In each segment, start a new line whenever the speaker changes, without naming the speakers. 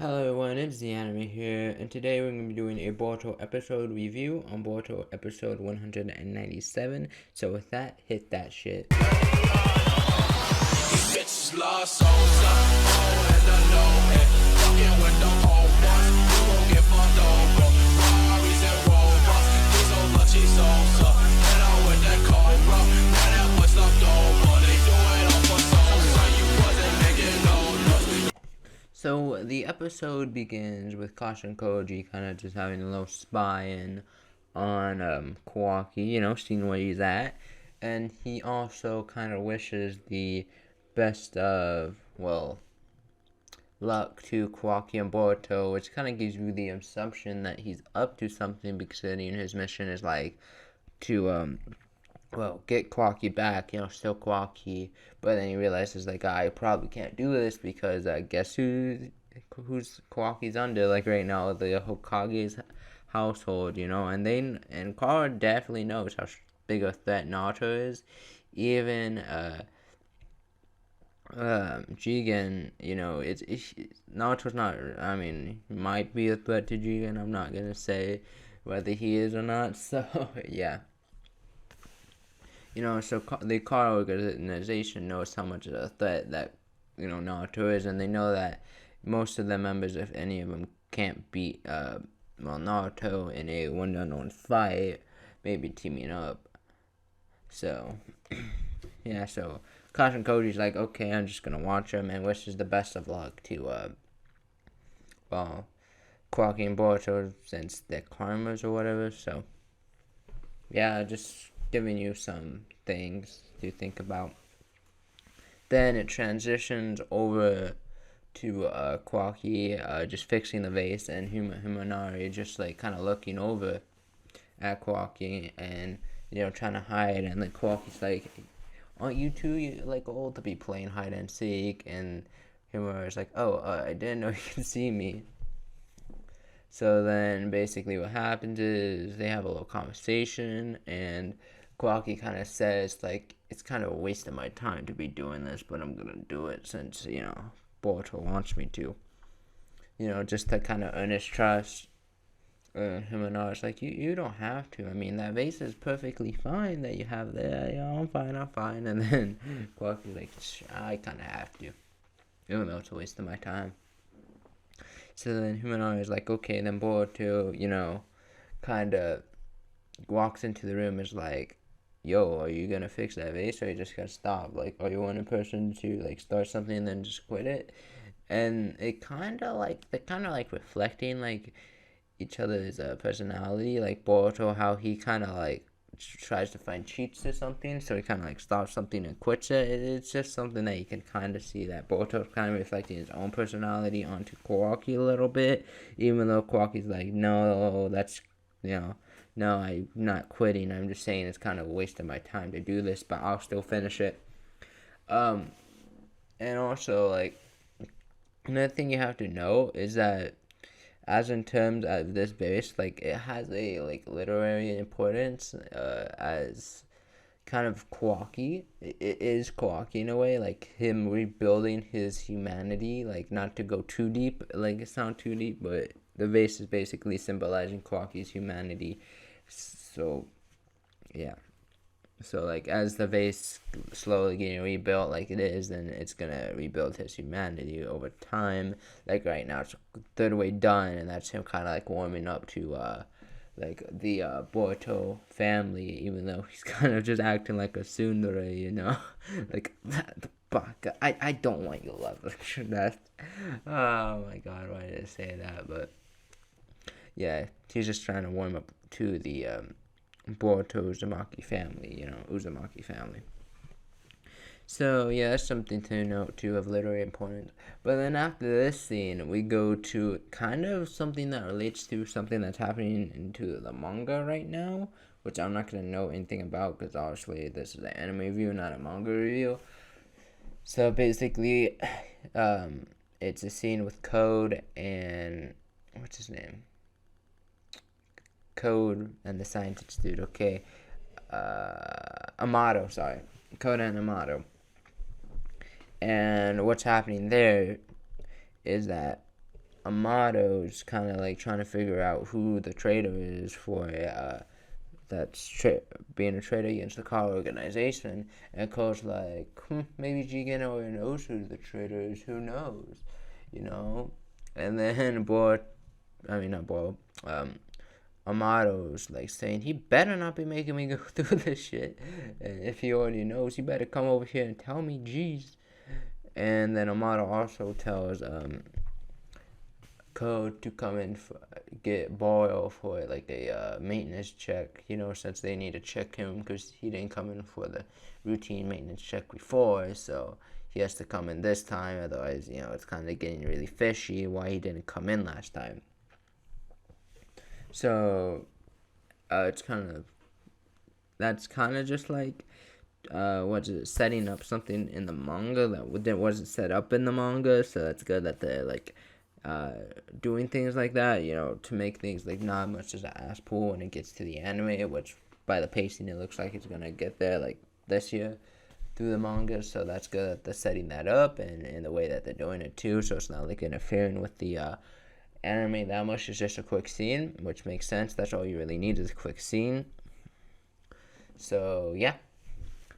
Hello everyone, it's the Anime here, and today we're going to be doing a Boruto episode review on Boruto episode 197. So with that, hit that shit. So the episode begins with Kasha Koji kind of just having a little spy-in on Kawaki, seeing where he's at. And he also kind of wishes the best of, luck to Kawaki and Boruto, which kind of gives you the assumption that he's up to something because his mission is like to get Kawaki back, still Kawaki, but then he realizes like I probably can't do this because guess who's Kawaki's under like right now, the Hokage's household, and Kara definitely knows how big a threat Naruto is. Even Jigen, Naruto's not. I mean, might be a threat to Jigen. I'm not gonna say whether he is or not. So yeah. So the car organization knows how much of a threat that, Naruto is, and they know that most of the members, if any of them, can't beat, Naruto in a one-on-one fight, maybe teaming up. So, yeah, so Kashin Koji's like, okay, I'm just gonna watch him and wishes the best of luck to, Kawaki and Boruto since they're karmas or whatever, so, yeah, just giving you some things to think about. Then it transitions over to Kawaki just fixing the vase, and Himonari just like kind of looking over at Kawaki and trying to hide, and like Kawaki's like, aren't you two like old to be playing hide and seek? And Himonari's like, oh, I didn't know you can see me. So then basically what happens is they have a little conversation, and Kawaki kind of says, like, it's kind of a waste of my time to be doing this, but I'm going to do it since, Boruto wants me to. Just to kind of earn his trust. Him and I, it's like, you don't have to. I mean, that vase is perfectly fine that you have there. I'm fine. And then Kawaki's like, I kind of have to. Even though it's a waste of my time. So then Himonari is like, okay, then Boruto, kind of walks into the room, is like, yo, are you gonna fix that vase or you just gotta stop? Like, are you one person to like start something and then just quit it? And they're kind of like reflecting like each other's personality. Like Boruto, how he kind of like tries to find cheats to something, so he kind of like stops something and quits it. It's just something that you can kind of see that Boruto's kind of reflecting his own personality onto Kawaki a little bit, even though Kawaki's like, no, that's no, I'm not quitting. I'm just saying it's kind of a waste of my time to do this, but I'll still finish it. And also, like, another thing you have to know is that, as in terms of this base, like, it has a, like, literary importance, as kind of Kawaki. It is Kawaki in a way, like, him rebuilding his humanity, like, not to go too deep, like, it's not too deep, but the vase is basically symbolizing Kawaki's humanity. So, yeah. So, like, as the vase slowly getting rebuilt like it is, then it's gonna rebuild his humanity over time. Like, right now, it's a third way done, and that's him kind of, like, warming up to, like, the, Boruto family, even though he's kind of just acting like a tsundere, like, the fuck, I don't want you to love that. Oh, my God, why did I say that? But yeah, he's just trying to warm up to the Boruto Uzumaki family, Uzumaki family. So yeah, that's something to note too of literary importance. But then after this scene, we go to kind of something that relates to something that's happening into the manga right now, which I'm not gonna know anything about because obviously this is an anime review, not a manga review. So basically, it's a scene with Code and what's his name? Code and the scientist dude, okay. Amato, sorry. Code and Amato. And what's happening there is that Amato's kind of like trying to figure out who the traitor is for being a traitor against the car organization. And Cole's like, maybe Jigen already knows who the traitor is. Who knows? You know? And then not Boy, Amato's like saying he better not be making me go through this shit. And if he already knows, he better come over here and tell me, jeez. And then Amato also tells Code to come in get Boyle for like a maintenance check, since they need to check him because he didn't come in for the routine maintenance check before, so he has to come in this time. Otherwise, it's kind of getting really fishy why he didn't come in last time. So that's kind of just like setting up something in the manga that wasn't set up in the manga. So that's good that they're like doing things like that, to make things like not much as an ass pull when it gets to the anime, which by the pacing it looks like it's gonna get there like this year through the manga. So that's good that they're setting that up and the way that they're doing it too, so it's not like interfering with the anime that much. It's just a quick scene, which makes sense. That's all you really need is a quick scene. So yeah.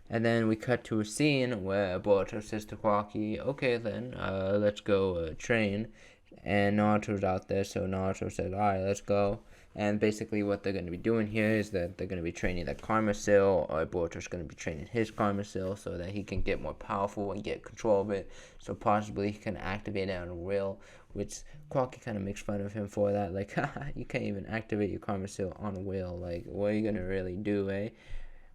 And then we cut to a scene where Boruto says to Kwaki, okay then, let's go train. And Naruto's out there, so Naruto says, alright, let's go. And basically what they're going to be doing here is that they're going to be training the Karma Seal, or Boruto's going to be training his Karma Seal so that he can get more powerful and get control of it. So possibly he can activate it on will, which Kwaki kind of makes fun of him for that. Like, haha, you can't even activate your Karma Seal on will. Like, what are you going to really do, eh?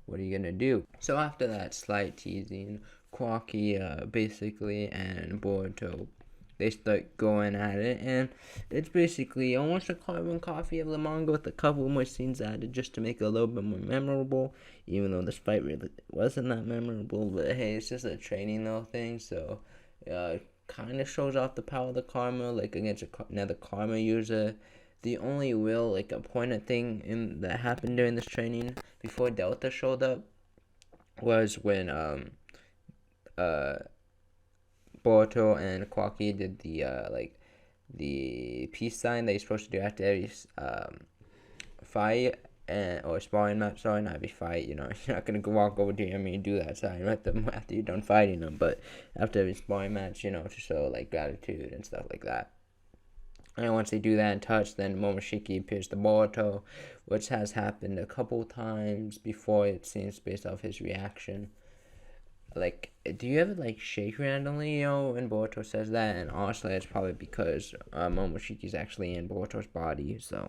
What are you going to do? So after that slight teasing, Kwaki basically and Boruto, they start going at it, and it's basically almost a carbon copy of the manga with a couple more scenes added just to make it a little bit more memorable, even though this fight really wasn't that memorable. But hey, it's just a training little thing, so kind of shows off the power of the Karma, like against another Karma user. The only real like important thing that happened during this training before Delta showed up was when Boruto and Kwaki did the peace sign that you're supposed to do after every fight or sparring match. Sorry, not every fight. You're not gonna walk over to him and do that sign after you're done fighting them, but after every sparring match, to show like gratitude and stuff like that. And once they do that and touch, then Momoshiki appears to Boruto, which has happened a couple times before, it seems, based off his reaction. Like, do you ever, like, shake randomly, when Boruto says that? And honestly, it's probably because Momoshiki's actually in Boruto's body, so,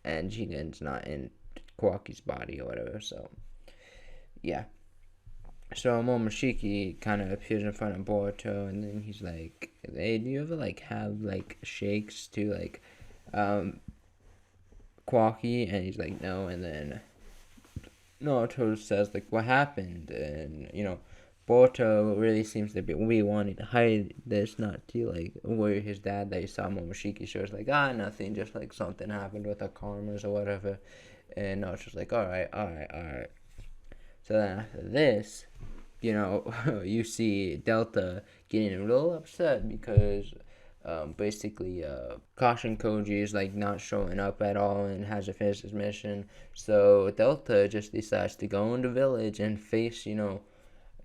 and Jigen's not in Kawaki's body or whatever, so, yeah. So Momoshiki kind of appears in front of Boruto, and then he's like, hey, do you ever, like, have, like, shakes to, like, Kwaki? And he's like, no, and then Naruto says, like, what happened? And, Boruto really seems to be wanting to hide this, not to, like, worry his dad that he saw Momoshiki shows, like, nothing, just, like, something happened with the karmas or whatever. And Naruto's like, alright. So then after this, you see Delta getting a little upset because basically Caution Koji is like not showing up at all and hasn't finished his mission. So Delta just decides to go into village and face,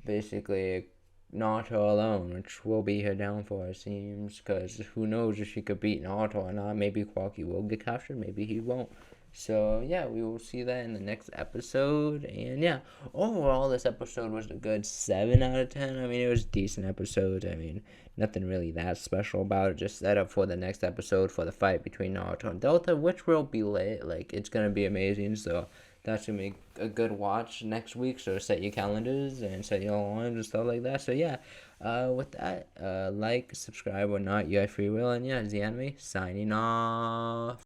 basically Naruto alone, which will be her downfall, it seems, because who knows if she could beat Naruto or not. Maybe Kwaki will get captured, maybe he won't. So, yeah, we will see that in the next episode. And, yeah, overall, this episode was a good 7 out of 10. I mean, it was a decent episode. I mean, nothing really that special about it. Just set up for the next episode for the fight between Naruto and Delta, which will be lit. Like, it's going to be amazing. So, that's going to be a good watch next week. So, set your calendars and set your alarms and stuff like that. So, yeah, with that, like, subscribe or not, you have free will. And, yeah, it's the anime signing off.